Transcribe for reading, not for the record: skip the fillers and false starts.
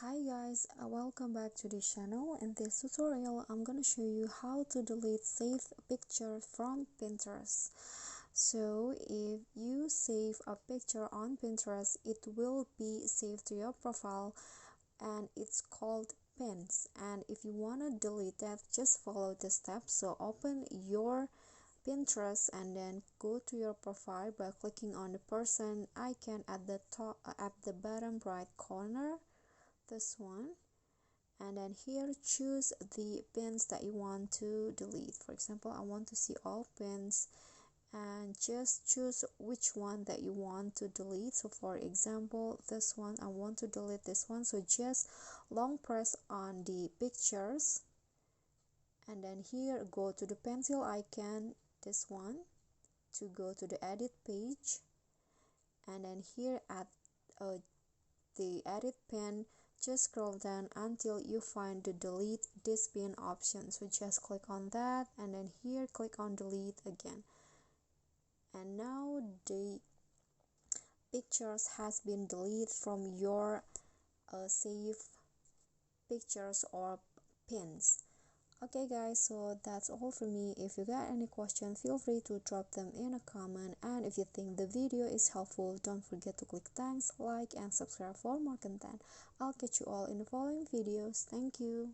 Hi guys, welcome back to this channel. In this tutorial I'm gonna show you how to delete saved picture from Pinterest. So if you save a picture on Pinterest, it will be saved to your profile and it's called pins. And if you want to delete that, just follow the steps. So open your Pinterest and then go to your profile by clicking on the person icon at the top, at the bottom right corner, this one, and then here choose the pins that you want to delete. For example, I want to see all pins, and just choose which one that you want to delete. So for example, this one, I want to delete this one, so just long press on the pictures and then here go to the pencil icon, this one, to go to the edit page, and then here at the edit pin, just scroll down until you find the delete this pin option. So just click on that and then here click on delete again, and now the pictures has been deleted from your save pictures or pins. Okay guys, so that's all for me. If you got any question, feel free to drop them in a comment, and if you think the video is helpful, don't forget to click thanks, like and subscribe for more content. I'll catch you all in the following videos. Thank you.